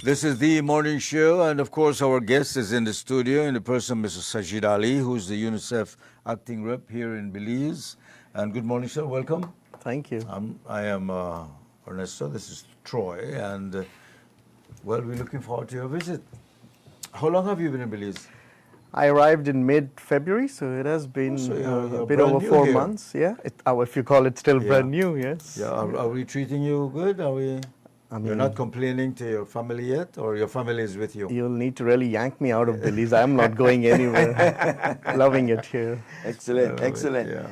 This is the morning show, and of course, our guest is in the studio in the person of Mr. Sajid Ali, who's the UNICEF acting rep here in Belize. And good morning, sir. Welcome. Thank you. I am Ernesto. This is Troy, and well, we're looking forward to your visit. How long have you been in Belize? I arrived in mid-February, so it has been you're a bit brand over new 4 here. months. Yeah, if you call it still brand new, yes. Yeah. Are we treating you good? Are we? You're not complaining to your family yet, or your family is with you? You'll need to really yank me out of Belize. I'm not going anywhere. Loving it here. Excellent, excellent. Yeah.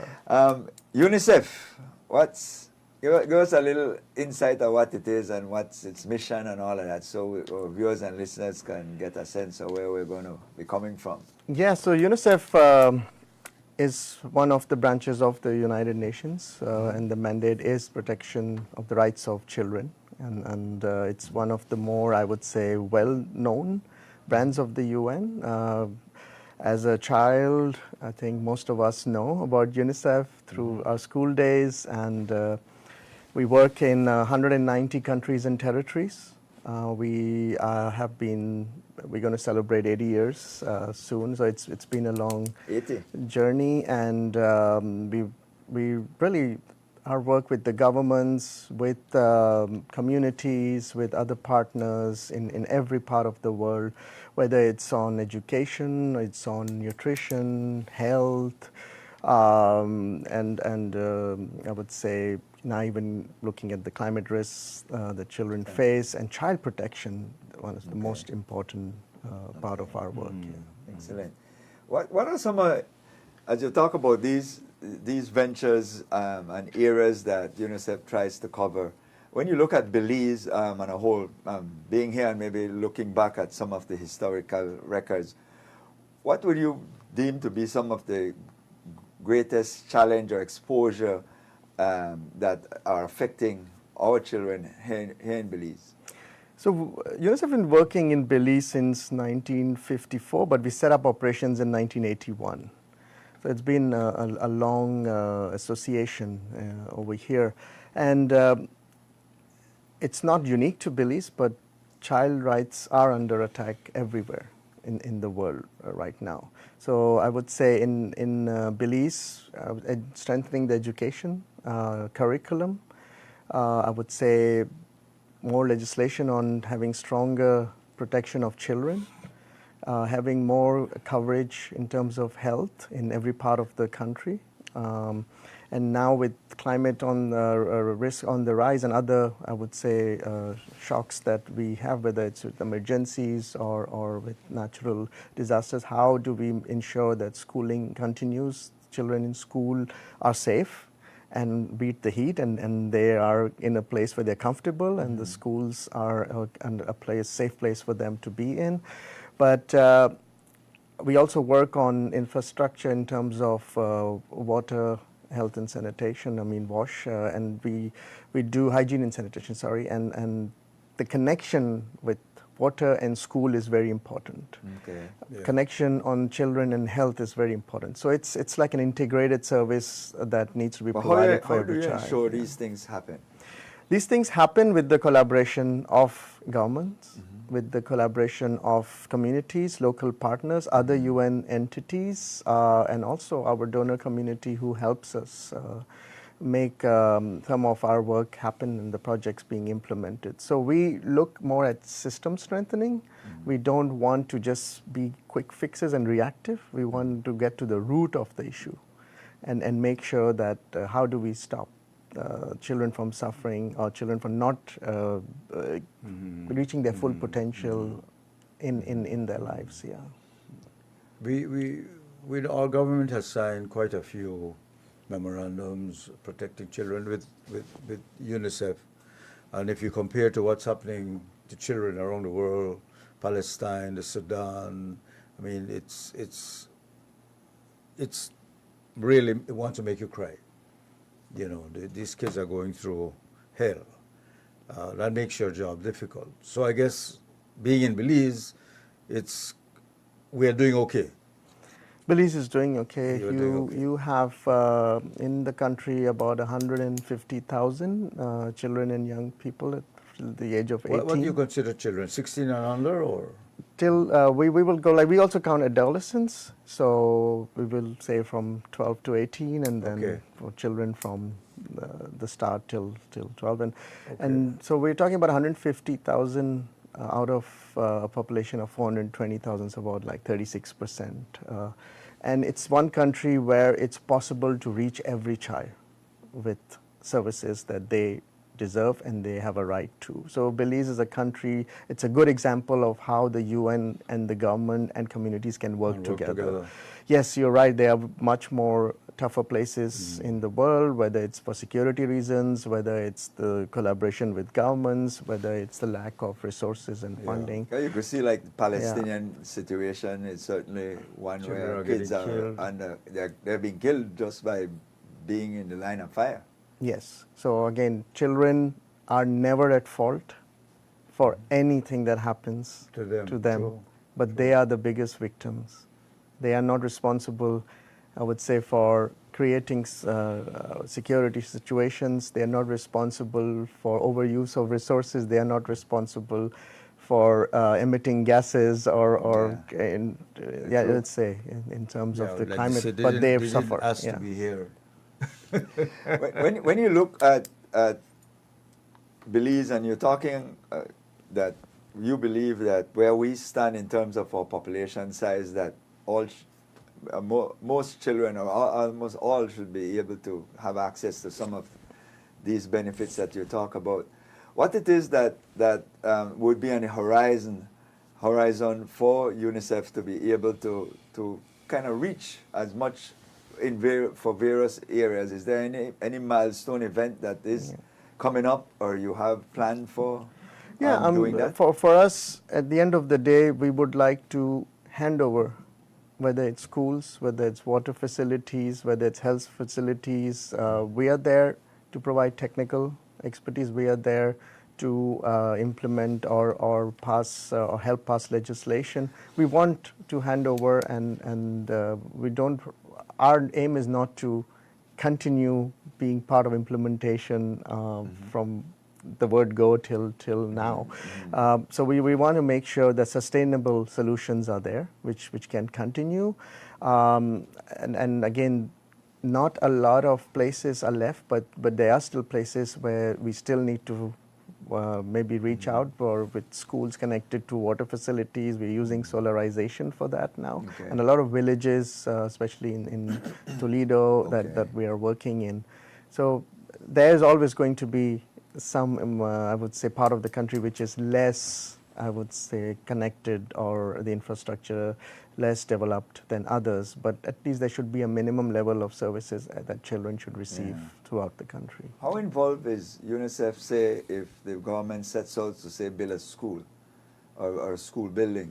UNICEF, give us a little insight of what it is and what's its mission and all of that, so our viewers and listeners can get a sense of where we're going to be coming from. Yeah, so UNICEF is one of the branches of the United Nations, and the mandate is protection of the rights of children. And it's one of the more, I would say, well-known brands of the UN. As a child, I think most of us know about UNICEF through our school days, and we work in 190 countries and territories. We're going to celebrate 80 years soon, so it's been a long 80. journey, and we really our work with the governments, with communities, with other partners in every part of the world, whether it's on education, it's on nutrition, health, and I would say now even looking at the climate risks that children face, and child protection, one of the most important part of our work. Excellent. What are some, as you talk about these ventures and areas that UNICEF tries to cover, when you look at Belize and a whole, being here and maybe looking back at some of the historical records, what would you deem to be some of the greatest challenge or exposure that are affecting our children here in Belize? So UNICEF has been working in Belize since 1954, but we set up operations in 1981. So it's been a long association over here. And it's not unique to Belize, but child rights are under attack everywhere in the world right now. So I would say in Belize, strengthening the education curriculum, I would say more legislation on having stronger protection of children, having more coverage in terms of health in every part of the country. And now with climate on risk on the rise and other, I would say, shocks that we have, whether it's with emergencies or with natural disasters, how do we ensure that schooling continues, children in school are safe and beat the heat, and they are in a place where they're comfortable, and the schools are a safe place for them to be in. But we also work on infrastructure in terms of water, health and sanitation, WASH, and we do hygiene and sanitation, and the connection with water and school is very important. Okay. Yeah. Connection on children and health is very important. So it's like an integrated service that needs to be provided for every child. How do you ensure these things happen? These things happen with the collaboration of governments, with the collaboration of communities, local partners, other UN entities, and also our donor community who helps us make some of our work happen and the projects being implemented. So we look more at system strengthening. We don't want to just be quick fixes and reactive. We want to get to the root of the issue and make sure that how do we stop children from suffering or children from not reaching their full potential in their lives. Our government has signed quite a few memorandums protecting children with UNICEF, and if you compare to what's happening to children around the world, Palestine, the Sudan, it's really, it wants to make you cry. These kids are going through hell. That makes your job difficult. So I guess being in Belize, we are doing okay. Belize is doing okay. You have in the country about 150,000 children and young people till the age of 18. What do you consider children? 16 and under, or? Till we will go, like, we also count adolescents, so we will say from 12 to 18, and then Okay. for children from the start till 12, Okay. and so we're talking about 150,000 out of a population of 420,000, so about like 36%. And it's one country where it's possible to reach every child with services that they deserve and they have a right to. So Belize is a country, it's a good example of how the UN and the government and communities can work together. Yes, you're right, there are much more tougher places in the world, whether it's for security reasons, whether it's the collaboration with governments, whether it's the lack of resources and funding. Yeah, you could see like the Palestinian situation is certainly one Children where are kids getting are killed. under, they're being killed just by being in the line of fire. Yes. So again, children are never at fault for anything that happens To them, true, but they are the biggest victims. They are not responsible, I would say, for creating security situations. They are not responsible for overuse of resources. They are not responsible for emitting gases or let's say in terms of the like climate, they but they didn't suffer. ask to be here. When you look at Belize and you're talking that you believe that where we stand in terms of our population size, that most children or almost all should be able to have access to some of these benefits that you talk about. What it is that would be on the horizon for UNICEF to be able to kind of reach as much for various areas? Is there any milestone event that is coming up or you have planned for doing that? For us, at the end of the day, we would like to hand over, whether it's schools, whether it's water facilities, whether it's health facilities. We are there to provide technical expertise. We are there to implement or pass or help pass legislation. We want to hand over, and we don't. Our aim is not to continue being part of implementation from the word go till now. So we want to make sure that sustainable solutions are there, which can continue. And again, not a lot of places are left, but there are still places where we still need to maybe reach out, or with schools connected to water facilities. We're using solarization for that now. Okay. And a lot of villages, especially in Toledo, that we are working in. So there's always going to be some, I would say, part of the country which is less, I would say, connected, or the infrastructure less developed than others, but at least there should be a minimum level of services that children should receive throughout the country. How involved is UNICEF, say, if the government sets out to, say, build a school or a school building?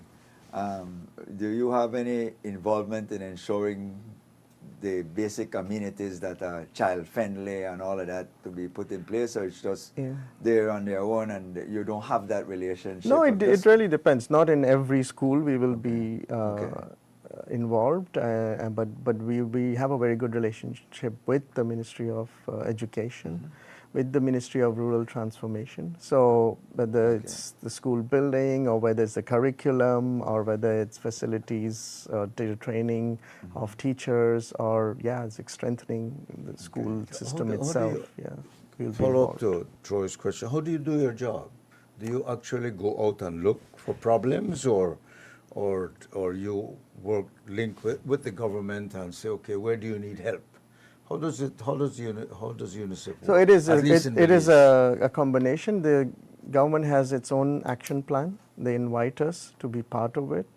Do you have any involvement in ensuring the basic amenities that are child-friendly and all of that to be put in place, or it's just they're on their own and you don't have that relationship? No, it really depends. Not in every school we will be involved, but we have a very good relationship with the Ministry of Education, with the Ministry of Rural Transformation. So whether it's the school building, or whether it's the curriculum, or whether it's facilities, training of teachers, or it's strengthening the school system itself. We'll follow up to Troy's question. How do you do your job? Do you actually go out and look for problems, or you work link with the government and say, okay, where do you need help? How does UNICEF work? So it is a combination. The government has its own action plan. They invite us to be part of it.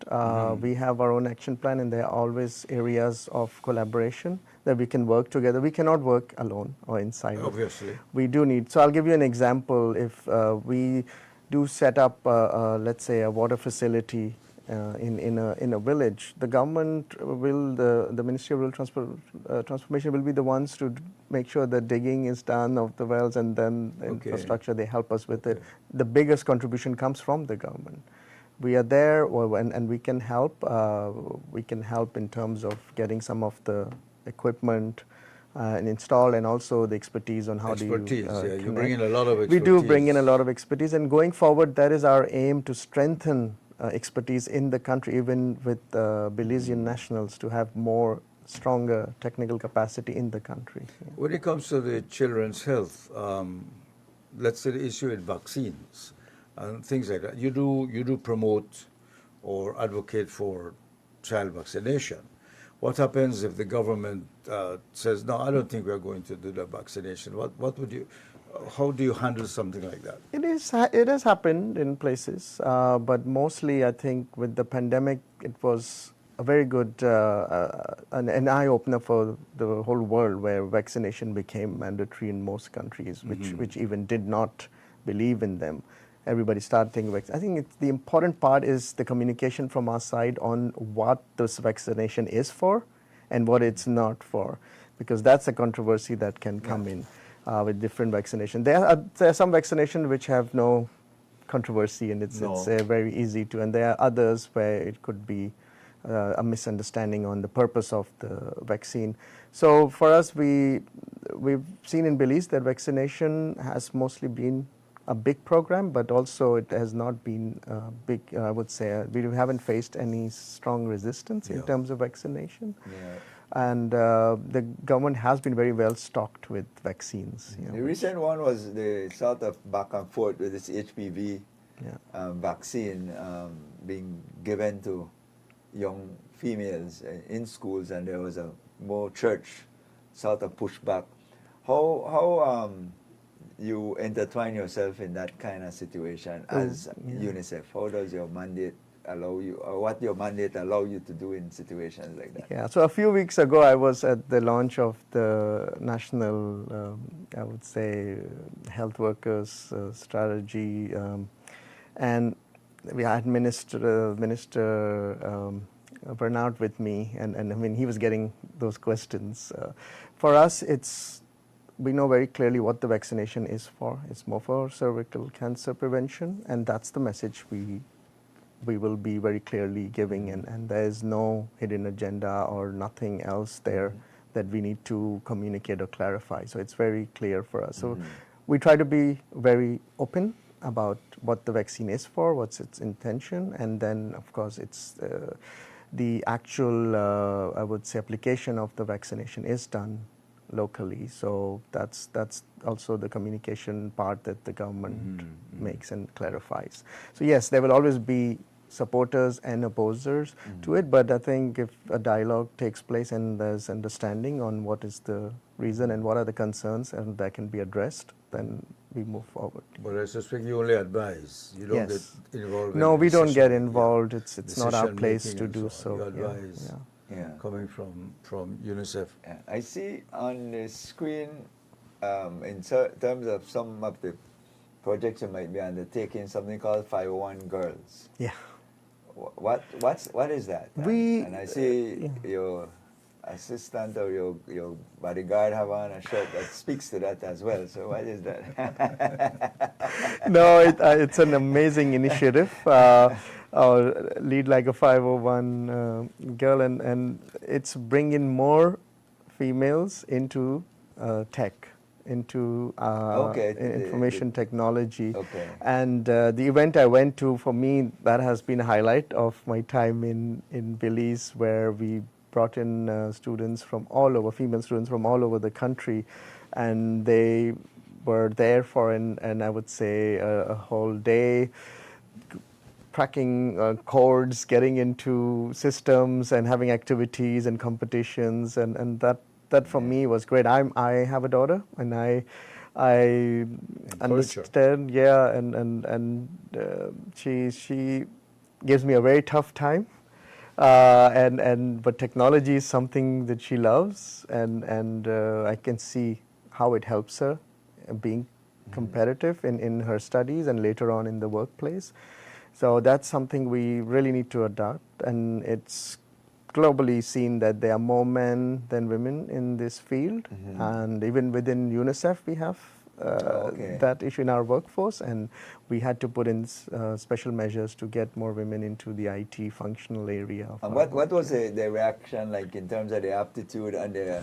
We have our own action plan, and there are always areas of collaboration that we can work together. We cannot work alone or in silos. Obviously. We do need. So I'll give you an example. If we do set up, let's say, a water facility in a village, the government will, the Ministry of Rural Transformation will be the ones to make sure that digging is done of the wells, and then the infrastructure, they help us with it. The biggest contribution comes from the government. We are there, and we can help. We can help in terms of getting some of the equipment, and install, and also the expertise on how Expertise, do you yeah. You bring in a connect. lot of We do bring in a expertise. lot of expertise, and going forward, that is our aim, to strengthen expertise in the country, even with Belizean nationals, to have more stronger technical capacity in the country. Yeah. When it comes to the children's health, let's say the issue with vaccines and things like that, you do promote or advocate for child vaccination. What happens if the government says, no, I don't think we're going to do the vaccination? What would you, how do you handle something like that? It has happened in places, but mostly I think with the pandemic, it was a very good an eye opener for the whole world, where vaccination became mandatory in most countries, which even did not believe in them. Everybody started thinking vaccine. I think the important part is the communication from our side on what this vaccination is for and what it's not for, because that's a controversy that can come in with different vaccination. There are some vaccination which have no controversy, and it's very easy to, and there are others where it could be a misunderstanding on the purpose of the vaccine. So for us, we've seen in Belize that vaccination has mostly been a big program, but also it has not been big. I would say we haven't faced any strong resistance in terms of vaccination. Yeah. And the government has been very well stocked with vaccines. The recent one was the sort of back and forth with this HPV vaccine being given to young females in schools, and there was a more church sort of pushback. How you intertwine yourself in that kind of situation as UNICEF? How does your mandate allow you, or what your mandate allow you to do in situations like that? Yeah, so a few weeks ago, I was at the launch of the national, I would say, health workers strategy, and we had Minister Bernard with me, and I mean, he was getting those questions. For us, we know very clearly what the vaccination is for. It's more for cervical cancer prevention, and that's the message we will be very clearly giving, and there is no hidden agenda or nothing else there that we need to communicate or clarify. So it's very clear for us. So we try to be very open about what the vaccine is for, what's its intention, and then of course it's the actual, I would say, application of the vaccination is done locally. So that's also the communication part that the government makes and clarifies. So yes, there will always be supporters and opposers to it, but I think if a dialogue takes place and there's understanding on what is the reason and what are the concerns, and that can be addressed, then we move forward. But I suspect you only advise. You don't get involved. No, we don't get decision- involved. It's not our decision place making to and do on. so. You advise. Yeah. Coming from UNICEF. I see on the screen, in terms of some of the projects you might be undertaking, something called 501 Girls. Yeah. What is that? And I see your assistant or your bodyguard have on a shirt that speaks to that as well. So what is that? No, it's an amazing initiative. Lead like a 501 girl, and it's bringing more females into tech, into information technology. Okay. And the event I went to, for me, that has been a highlight of my time in Belize, where we brought in students from all over, female students from all over the country, and they were there for and I would say a whole day, cracking codes, getting into systems and having activities and competitions, and that for me was great. I have a daughter, and I understand, and she gives me a very tough time, but technology is something that she loves, and I can see how it helps her being competitive in her studies and later on in the workplace. So that's something we really need to adopt, and it's globally seen that there are more men than women in this field, and even within UNICEF we have that issue in our workforce, and we had to put in special measures to get more women into the IT functional area. And what was the reaction like in terms of the aptitude and the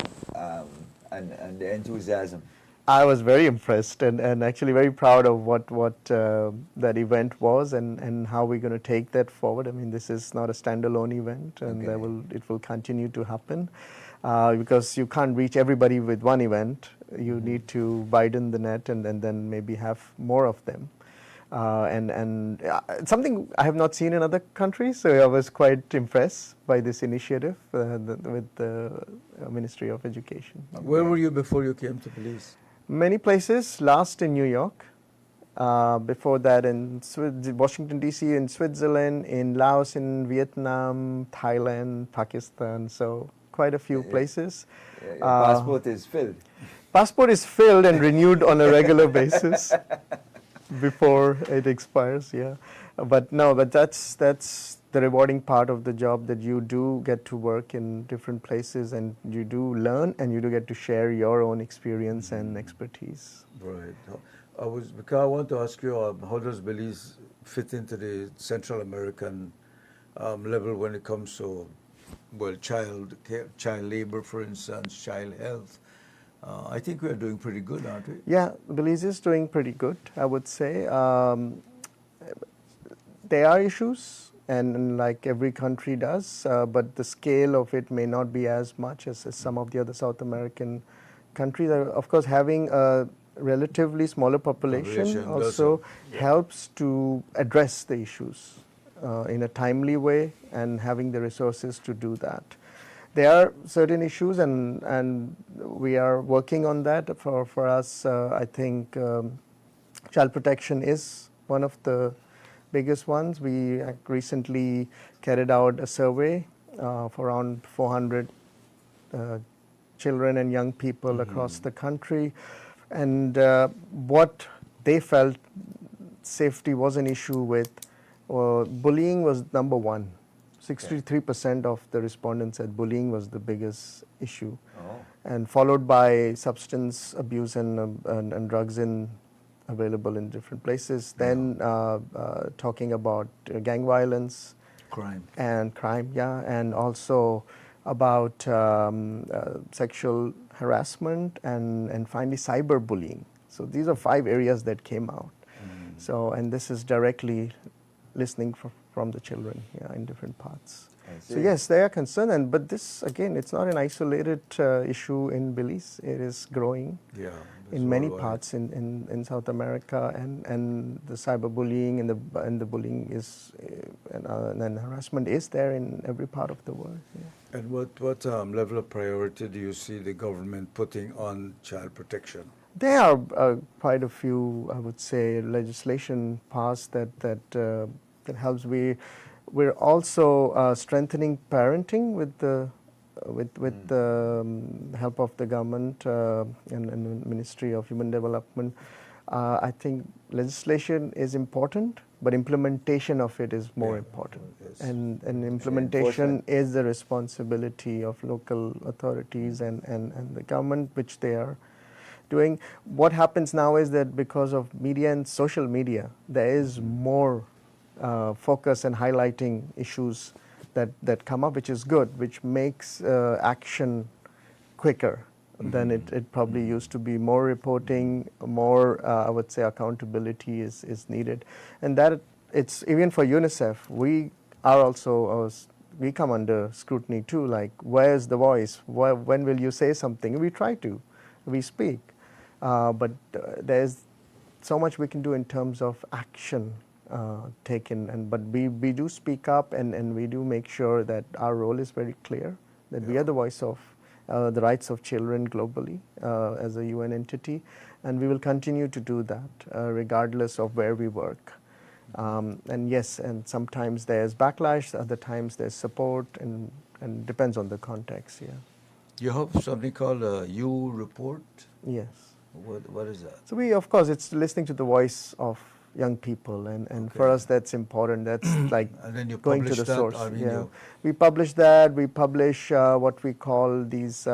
and the enthusiasm? I was very impressed and actually very proud of what that event was and how we're going to take that forward. I mean, this is not a standalone event, and it will continue to happen because you can't reach everybody with one event. You need to widen the net and then maybe have more of them. It's something I have not seen in other countries, so I was quite impressed by this initiative with the Ministry of Education. Where were you before you came to Belize? Many places, last in New York, before that in Washington DC, in Switzerland, in Laos, in Vietnam, Thailand, Pakistan, so quite a few places. Your passport is filled. Passport is filled and renewed on a regular basis before it expires, yeah. But no, but that's the rewarding part of the job, that you do get to work in different places and you do learn and you do get to share your own experience and expertise. Right. Because I want to ask you, how does Belize fit into the Central American level when it comes to, well, child labor, for instance, child health? I think we're doing pretty good, aren't we? Yeah, Belize is doing pretty good, I would say. There are issues, and like every country does, but the scale of it may not be as much as some of the other South American countries. Of course, having a relatively smaller population also helps to address the issues in a timely way and having the resources to do that. There are certain issues, and we are working on that. For us, I think child protection is one of the biggest ones. We recently carried out a survey for around 400 children and young people across the country, and what they felt safety was an issue with. Bullying was number one. 63% of the respondents said bullying was the biggest issue, and followed by substance abuse and drugs available in different places. Then talking about gang violence, crime, and also about sexual harassment and finally cyberbullying. So these are 5 areas that came out. So, and this is directly listening from the children in different parts. So yes, they are concerned, but this again, it's not an isolated issue in Belize. It is growing in many parts in South America, and the cyberbullying and the bullying is and harassment is there in every part of the world. Yeah. And what level of priority do you see the government putting on child protection? There are quite a few, I would say, legislation passed that helps. We're also strengthening parenting with the help of the government and the Ministry of Human Development. I think legislation is important, but implementation of it is more important. And implementation is the responsibility of local authorities and the government, which they are doing. What happens now is that because of media and social media, there is more focus and highlighting issues that come up, which is good, which makes action quicker than it probably used to be. More reporting, more I would say accountability is needed, and that it's even for UNICEF. We are also we come under scrutiny too. Like, where's the voice? When will you say something? We speak, but there's so much we can do in terms of action taken, but we do speak up and we do make sure that our role is very clear, that we are the voice of the rights of children globally as a UN entity, and we will continue to do that regardless of where we work. And yes, and sometimes there's backlash, other times there's support, and depends on the context. You have something called a U report? Yes. What is that? So we, of course, it's listening to the voice of young people, and for us that's important. That's like and then you going to the that, source. We publish that. We publish what we call these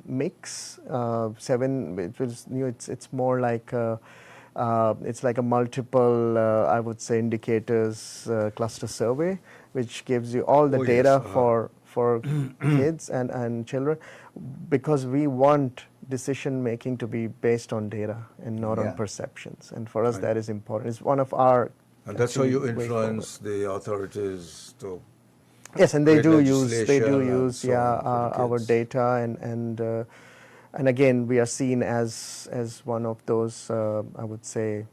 mix 7. It was new. It's more like it's like a multiple I would say indicators cluster survey, which gives you all the data for kids and children, because we want decision making to be based on data and not on Yeah. perceptions. And for us, Right. that is important. It's one of our And that's how actually you way forward. influence the authorities to Yes, and they create do use legislation and so yeah on for the our kids. data and again we are seen as one of those I would say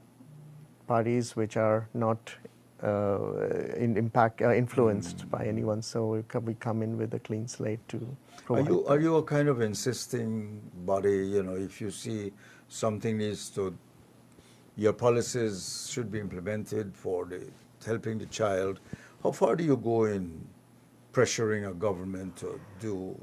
parties which are not influenced by anyone. So we come in with a clean slate to provide. Are you a kind of insisting body? You know, if you see something needs to, your policies should be implemented for the helping the child. How far do you go in pressuring a government to do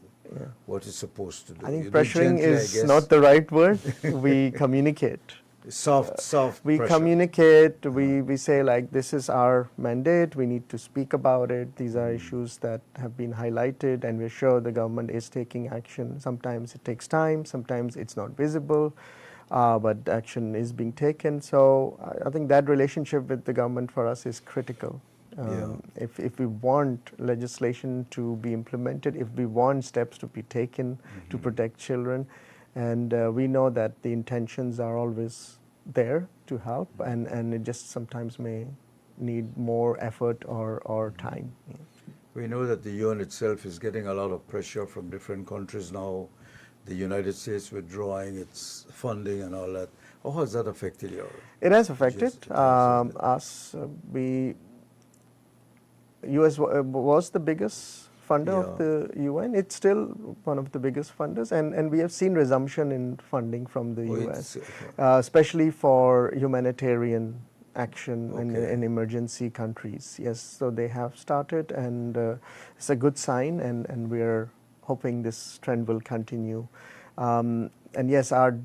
what it's supposed to do? I think You do it pressuring gently, I is guess. not the right word. We communicate. Soft We pressure. communicate, we say like this is our mandate, we need to speak about it, these are issues that have been highlighted and we're sure the government is taking action. Sometimes it takes time, sometimes it's not visible, but action is being taken. So I think that relationship with the government for us is critical. If we want legislation to be implemented, if we want steps to be taken to protect children, and we know that the intentions are always there to help, and it just sometimes may need more effort or time. Yeah. We know that the UN itself is getting a lot of pressure from different countries now. The United States withdrawing its funding and all that. How has that affected you? It has affected It has. us. US was the biggest funder of the UN. It's still one of the biggest funders, and we have seen resumption in funding from the US, especially for humanitarian action in emergency countries. Yes, so they have started, and it's a good sign, and we're hoping this trend will continue. And yes, our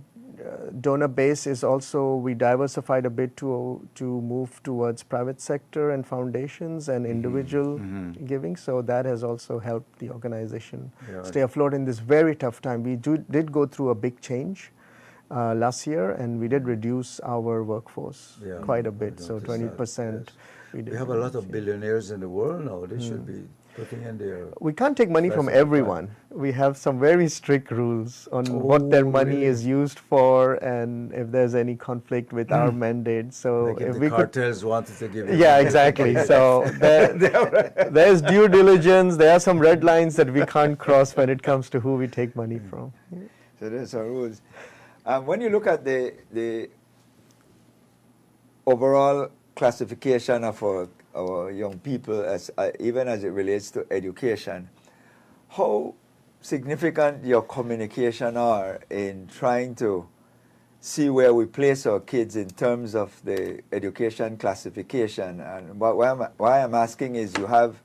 donor base is also, we diversified a bit to move towards private sector and foundations and individual giving, so that has also helped the organization stay afloat in this very tough time. We did go through a big change last year, and we did reduce our workforce quite a bit, so 20%. We have a lot of billionaires in the world now. They should be putting in their... We can't take money from everyone. We have some very strict rules on what their money is used for, and if there's any conflict with our mandate. So Like if we the cartels wanted to give you... Yeah, exactly. So there's due diligence. There are some red lines that we can't cross when it comes to who we take money from. So there's our rules. When you look at the overall classification of our young people, as even as it relates to education, how significant your communication are in trying to see where we place our kids in terms of the education classification? And why I'm asking is you have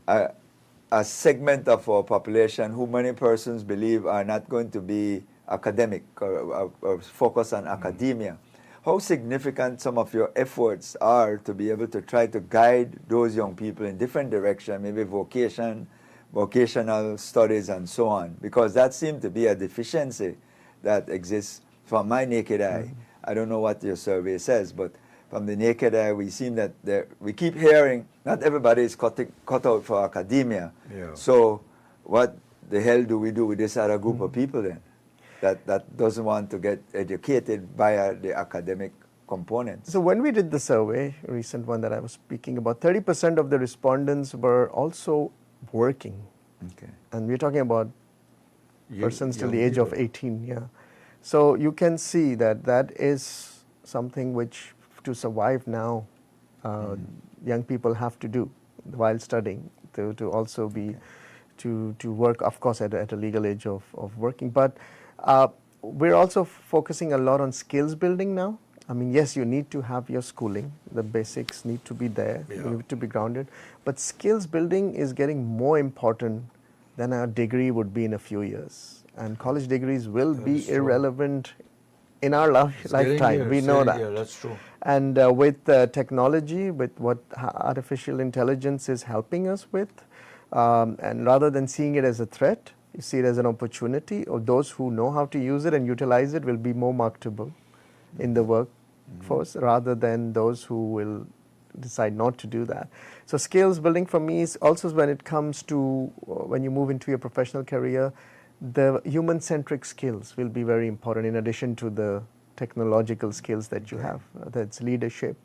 a segment of our population who many persons believe are not going to be academic or focus on academia. How significant some of your efforts are to be able to try to guide those young people in different directions, maybe vocational studies and so on, because that seemed to be a deficiency that exists from my naked eye. I don't know what your survey says, but from the naked eye, we seem that we keep hearing not everybody is cut out for academia. So what the hell do we do with this other group of people then? That doesn't want to get educated via the academic components. So when we did the survey, recent one that I was speaking about, 30% of the respondents were also working. Okay. And we're talking about persons till the age of 18, yeah. So you can see that is something which, to survive now, young people have to do while studying, to also be, to work, of course, at a legal age of working. But we're also focusing a lot on skills building now. I mean, yes, you need to have your schooling. The basics need to be there. You need to be grounded. But skills building is getting more important than a degree would be in a few years. And college degrees will be irrelevant in our lifetime. We know that. Yeah, that's true. And with technology, with what artificial intelligence is helping us with, and rather than seeing it as a threat, you see it as an opportunity, or those who know how to use it and utilize it will be more marketable in the workforce, rather than those who will decide not to do that. So skills building for me is also when it comes to when you move into your professional career, the human-centric skills will be very important in addition to the technological skills that you have. Whether it's leadership,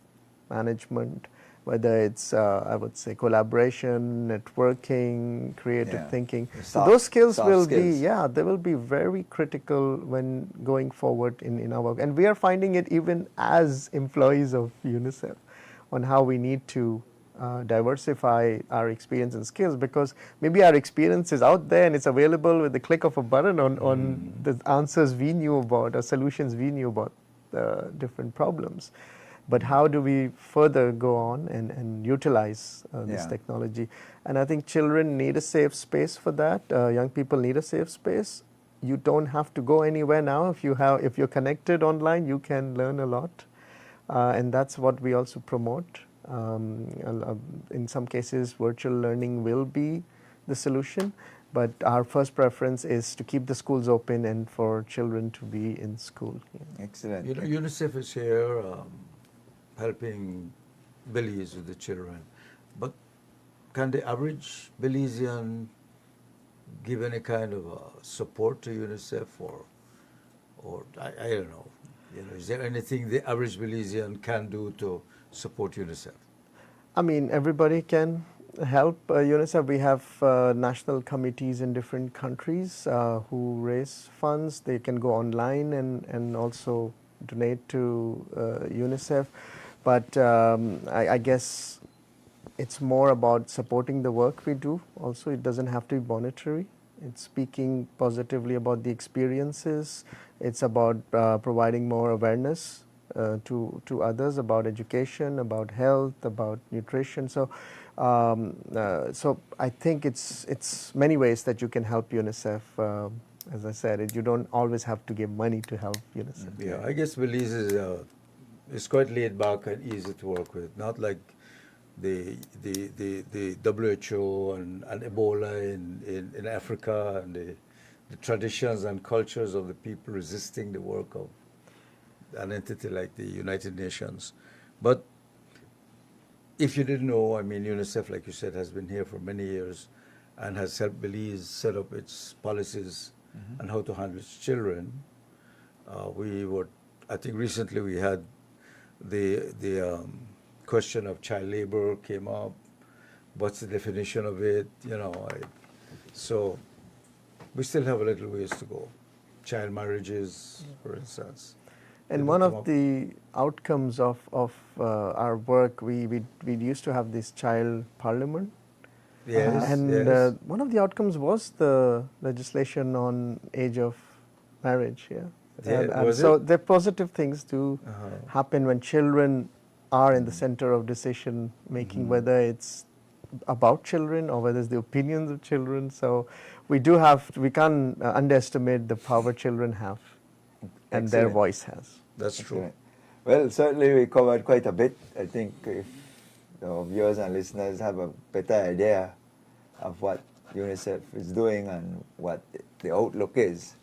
management, whether it's, I would say, collaboration, networking, creative thinking. So those skills will be, they will be very critical when going forward in our work. And we are finding it even as employees of UNICEF on how we need to diversify our experience and skills, because maybe our experience is out there and it's available with the click of a button on the answers we knew about or solutions we knew about different problems. But how do we further go on and utilize this technology? And I think children need a safe space for that. Young people need a safe space. You don't have to go anywhere now. If you're connected online, you can learn a lot. And that's what we also promote. In some cases, virtual learning will be the solution, but our first preference is to keep the schools open and for children to be in school. Excellent. You know, UNICEF is here helping Belize with the children, but can the average Belizean give any kind of support to UNICEF, or I don't know, is there anything the average Belizean can do to support UNICEF? I mean, everybody can help UNICEF. We have national committees in different countries who raise funds. They can go online and also donate to UNICEF. But I guess it's more about supporting the work we do. Also, it doesn't have to be monetary. It's speaking positively about the experiences. It's about providing more awareness to others about education, about health, about nutrition. So I think it's many ways that you can help UNICEF. As I said, you don't always have to give money to help UNICEF. Yeah, I guess Belize is quite laid back and easy to work with. Not like the WHO and Ebola in Africa, and the traditions and cultures of the people resisting the work of an entity like the United Nations. But if you didn't know, I mean, UNICEF, like you said, has been here for many years and has helped Belize set up its policies and how to handle its children. I think recently we had the question of child labor came up. What's the definition of it? So we still have a little ways to go. Child marriages, for instance. And one of the outcomes of our work, we used to have this child parliament. Yes, and one of the outcomes was the legislation on age of marriage. And so the positive things do happen when children are in the center of decision making, whether it's about children or whether it's the opinions of children. So we can't underestimate the power children have and their voice has. That's true. Well, certainly we covered quite a bit. I think if viewers and listeners have a better idea of what UNICEF is doing and what the outlook is.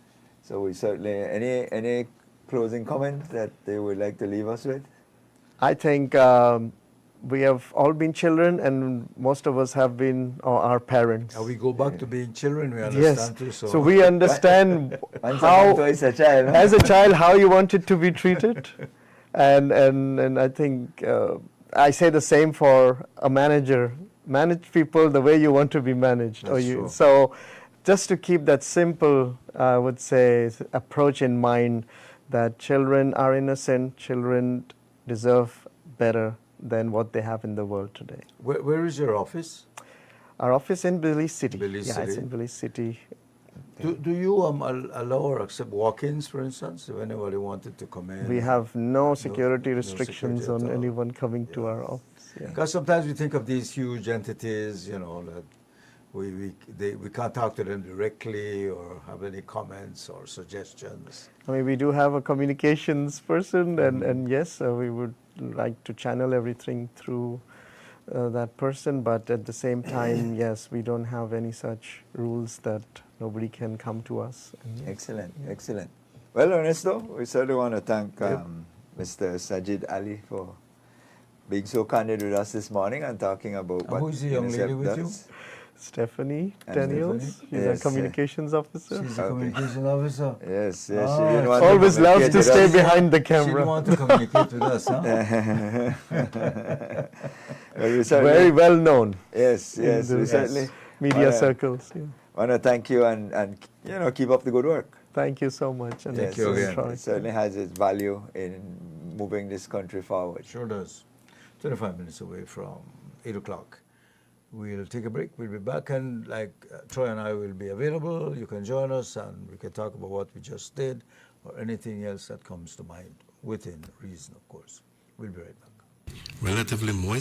So we certainly, any closing comments that they would like to leave us with? I think we have all been children, and most of us have been our parents. And we go back to being children, we understand too. So we understand how, as a child, how you wanted to be treated. And I think I say the same for a manager. Manage people the way you want to be managed. So just to keep that simple, I would say, approach in mind, that children are innocent, children deserve better than what they have in the world today. Where is your office? Our office in Belize City. Belize City. It's in Belize City. Do you allow or accept walk-ins, for instance, if anybody wanted to come in? We have no security restrictions on anyone coming to our office. Because sometimes we think of these huge entities, that we can't talk to them directly or have any comments or suggestions. I mean, we do have a communications person, and yes, we would like to channel everything through that person, but at the same time, yes, we don't have any such rules that nobody can come to us. Excellent, excellent. Well, Ernesto, we certainly want to thank Mr. Sajid Ali for being so candid with us this morning and talking about what who's the young lady with you? Stephanie And Daniels. Stephanie? She's Yes, our communications officer. She's the Okay. communication officer. Yes, yes. Ah, She didn't want Always to loves communicate to with stay us. behind the She didn't camera. want to communicate with us, huh? Well, we certainly, Very well known yes, in yes. We the certainly media circles. Yeah. want to thank you and keep up the good work. Thank you so much. And Thank it's you an again. enjoy. It certainly has its value in moving this country forward. Sure does. 25 minutes away from 8 o'clock. We'll take a break. We'll be back, and Troy and I will be available. You can join us, and we can talk about what we just did or anything else that comes to mind, within reason, of course. We'll be right back. Relatively moist.